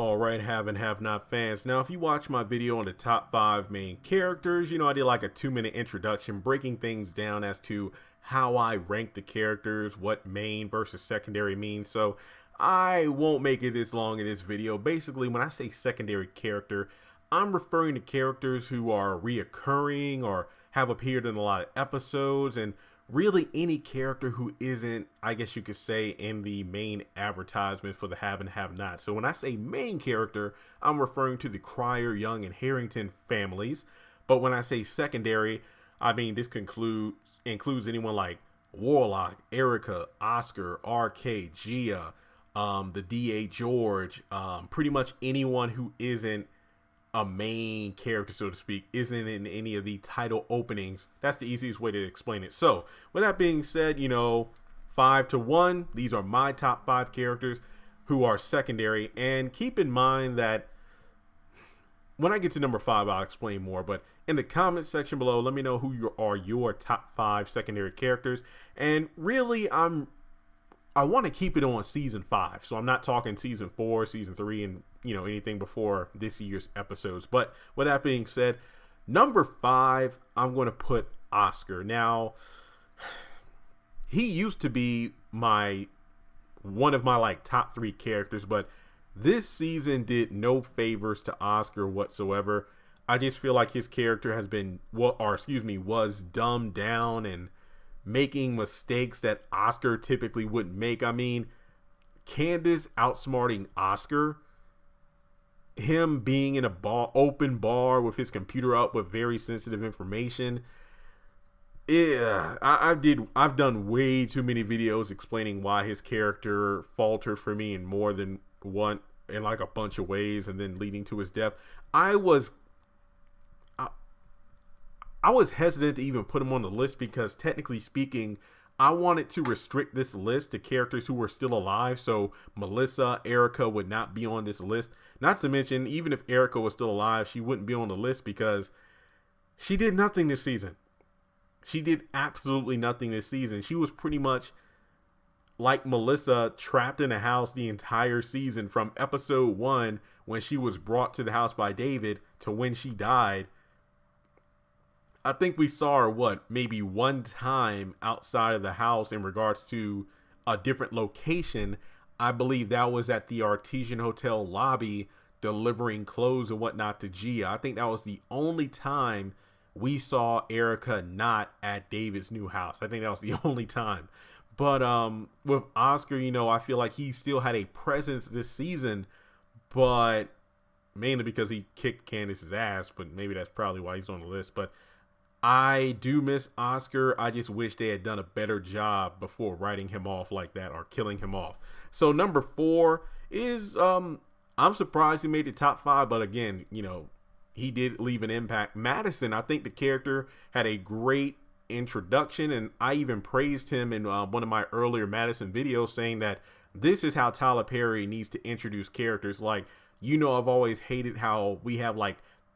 All right, have and have not fans. Now, if you watch my video on the top 5 main characters, I did like a 2-minute introduction breaking things down as to how I rank the characters, what main versus secondary means. So I won't make it this long in this video. Basically, when I say secondary character, I'm referring to characters who are reoccurring or have appeared in a lot of episodes, and really any character who isn't, I guess you could say, in the main advertisement for the have and have not. So when I say main character, I'm referring to the Cryer, Young, and Harrington families. But when I say secondary, I mean this includes anyone like Warlock, Erica, Oscar, RK, Gia, the DA George, pretty much anyone who isn't a main character, so to speak, isn't in any of the title openings. That's the easiest way to explain it. So with that being said, 5 to 1, these are my top 5 characters who are secondary. And keep in mind that when I get to number 5, I'll explain more, but in the comment section below, let me know who are your top 5 secondary characters. And really, I want to keep it on season 5, so I'm not talking season 4, season 3, and anything before this year's episodes. But with that being said, number 5, I'm going to put Oscar. Now, he used to be one of my top 3 characters, but this season did no favors to Oscar whatsoever. I just feel like his character has been, was dumbed down and making mistakes that Oscar typically wouldn't make. I mean, Candace outsmarting Oscar, him being in a open bar with his computer up with very sensitive information. Yeah, I've done way too many videos explaining why his character faltered for me in more than one, in a bunch of ways, and then leading to his death. I was hesitant to even put him on the list because, technically speaking, I wanted to restrict this list to characters who were still alive. So Melissa, Erica would not be on this list. Not to mention, even if Erica was still alive, she wouldn't be on the list because she did nothing this season. She did absolutely nothing this season. She was pretty much like Melissa, trapped in a house the entire season from episode 1 when she was brought to the house by David to when she died. I think we saw her, maybe one time outside of the house in regards to a different location. I believe that was at the Artesian Hotel lobby delivering clothes and whatnot to Gia. I think that was the only time we saw Erica not at David's new house. I think that was the only time. But with Oscar, I feel like he still had a presence this season, but mainly because he kicked Candace's ass, but maybe that's probably why he's on the list. But I do miss Oscar. I just wish they had done a better job before writing him off like that or killing him off. So number 4 is, I'm surprised he made the top 5, but again, he did leave an impact. Madison, I think the character had a great introduction, and I even praised him in one of my earlier Madison videos, saying that this is how Tyler Perry needs to introduce characters. I've always hated how we have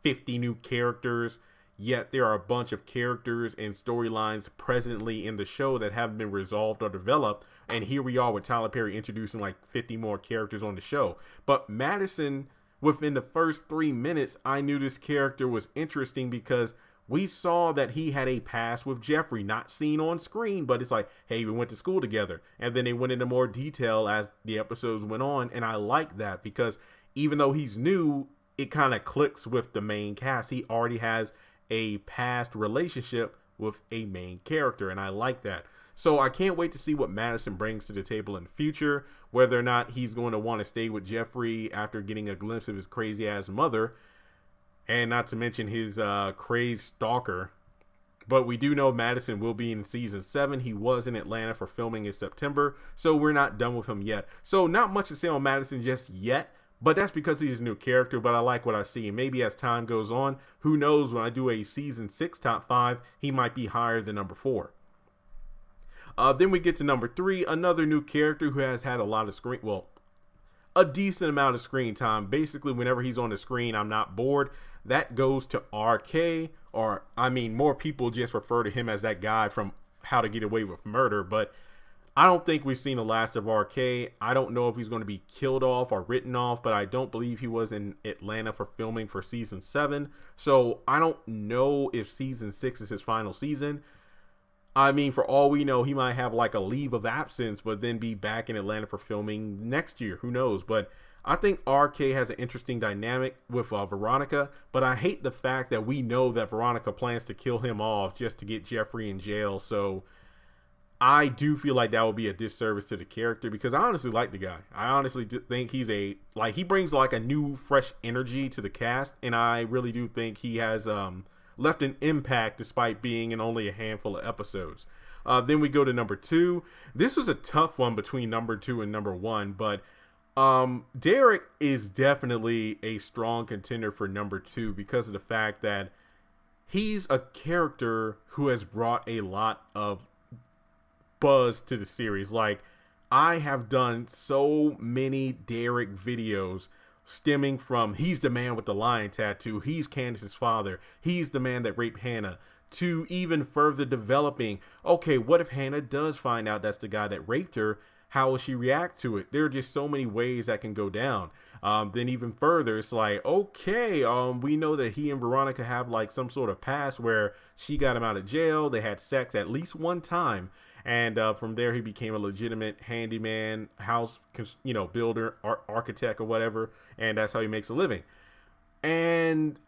50 new characters, yet there are a bunch of characters and storylines presently in the show that haven't been resolved or developed. And here we are with Tyler Perry introducing 50 more characters on the show. But Madison, within the first 3 minutes, I knew this character was interesting because we saw that he had a past with Jeffrey, not seen on screen, but it's hey, we went to school together. And then they went into more detail as the episodes went on. And I like that because even though he's new, it kind of clicks with the main cast. He already has a past relationship with a main character, and I like that. So I can't wait to see what Madison brings to the table in the future, whether or not he's going to want to stay with Jeffrey after getting a glimpse of his crazy ass mother, and not to mention his crazed stalker. But we do know Madison will be in season 7. He was in Atlanta for filming in September, so we're not done with him yet. So not much to say on Madison just yet, but that's because he's a new character, but I like what I see. And maybe as time goes on, who knows, when I do a season 6 top 5, he might be higher than number 4. Then we get to number 3, another new character who has had a lot of a decent amount of screen time. Basically, whenever he's on the screen, I'm not bored. That goes to RK, more people just refer to him as that guy from How to Get Away with Murder, but I don't think we've seen the last of RK. I don't know if he's going to be killed off or written off, but I don't believe he was in Atlanta for filming for season 7. So I don't know if season 6 is his final season. I mean, for all we know, he might have like a leave of absence, but then be back in Atlanta for filming next year. Who knows? But I think RK has an interesting dynamic with Veronica, but I hate the fact that we know that Veronica plans to kill him off just to get Jeffrey in jail. So I do feel like that would be a disservice to the character, because I honestly like the guy. I honestly think he's he brings like a new, fresh energy to the cast, and I really do think he has left an impact despite being in only a handful of episodes. Then we go to number 2. This was a tough one between number 2 and number 1, but Derek is definitely a strong contender for number 2 because of the fact that he's a character who has brought a lot of buzz to the series. Like, I have done so many Derek videos stemming from he's the man with the lion tattoo, he's Candace's father, he's the man that raped Hannah, to even further developing, okay, what if Hannah does find out that's the guy that raped her? How will she react to it? There are just so many ways that can go down. Then even further, it's like, okay, we know that he and Veronica have like some sort of past where she got him out of jail. They had sex at least one time. And from there, he became a legitimate handyman, house, builder, architect or whatever. And that's how he makes a living. And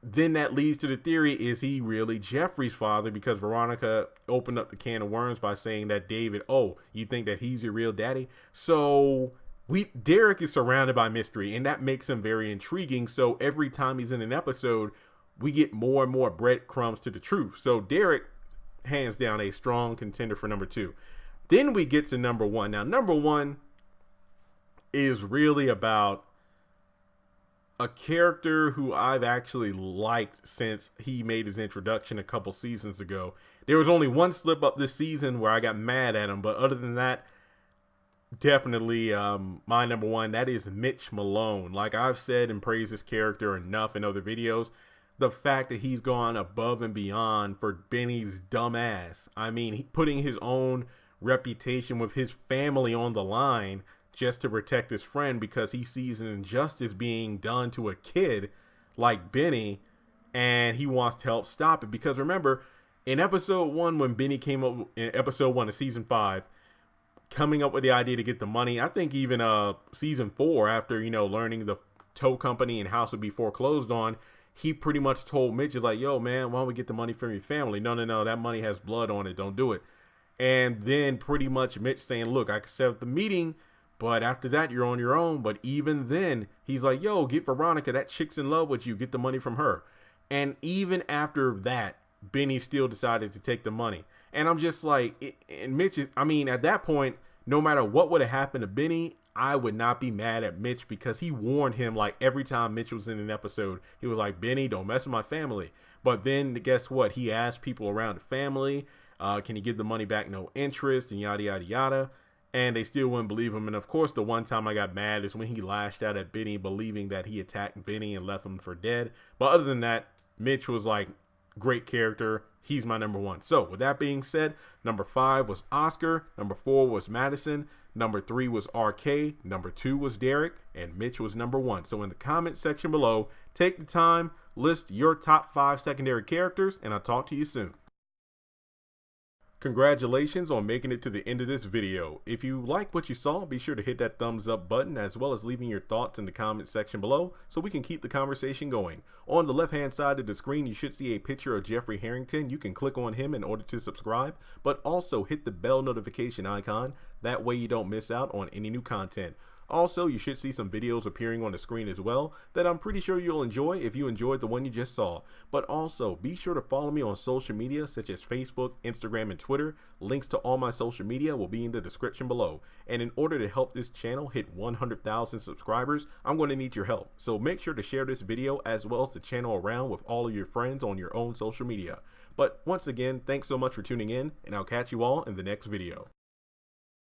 then that leads to the theory, is he really Jeffrey's father? Because Veronica opened up the can of worms by saying that David, oh, you think that he's your real daddy? So Derek is surrounded by mystery, and that makes him very intriguing. So every time he's in an episode, we get more and more breadcrumbs to the truth. So Derek, hands down, a strong contender for number 2. Then we get to number 1. Now, number 1 is really about a character who I've actually liked since he made his introduction a couple seasons ago. There was only one slip up this season where I got mad at him, but other than that, definitely my number 1, that is Mitch Malone. Like I've said and praised this character enough in other videos. The fact that he's gone above and beyond for Benny's dumb ass. I mean, putting his own reputation with his family on the line just to protect his friend because he sees an injustice being done to a kid like Benny, and he wants to help stop it. Because remember, in episode 1, when Benny came up in episode 1 of season 5, coming up with the idea to get the money, I think even season 4, after learning the tow company and house would be foreclosed on, he pretty much told Mitch, is like, yo, man, why don't we get the money from your family? No, that money has blood on it. Don't do it. And then pretty much Mitch saying, look, I could set up the meeting, but after that, you're on your own. But even then, he's like, yo, get Veronica. That chick's in love with you. Get the money from her. And even after that, Benny still decided to take the money. And I'm just like, and Mitch is, I mean, at that point, no matter what would have happened to Benny, I would not be mad at Mitch, because he warned him like every time Mitch was in an episode. He was like, Benny, don't mess with my family. But then guess what? He asked people around the family, can he give the money back? No interest, and yada, yada, yada. And they still wouldn't believe him. And of course, the one time I got mad is when he lashed out at Benny, believing that he attacked Benny and left him for dead. But other than that, Mitch was like, great character. He's my number 1. So with that being said, number 5 was Oscar. Number 4 was Madison. Number 3 was RK. Number 2 was Derek. And Mitch was number 1. So in the comment section below, take the time, list your top 5 secondary characters, and I'll talk to you soon. Congratulations on making it to the end of this video. If you like what you saw, be sure to hit that thumbs up button, as well as leaving your thoughts in the comment section below so we can keep the conversation going. On the left hand side of the screen, you should see a picture of Jeffrey Harrington. You can click on him in order to subscribe, but also hit the bell notification icon. That way you don't miss out on any new content. Also, you should see some videos appearing on the screen as well that I'm pretty sure you'll enjoy if you enjoyed the one you just saw. But also, be sure to follow me on social media such as Facebook, Instagram, and Twitter. Links to all my social media will be in the description below. And in order to help this channel hit 100,000 subscribers, I'm going to need your help. So make sure to share this video as well as the channel around with all of your friends on your own social media. But once again, thanks so much for tuning in, and I'll catch you all in the next video.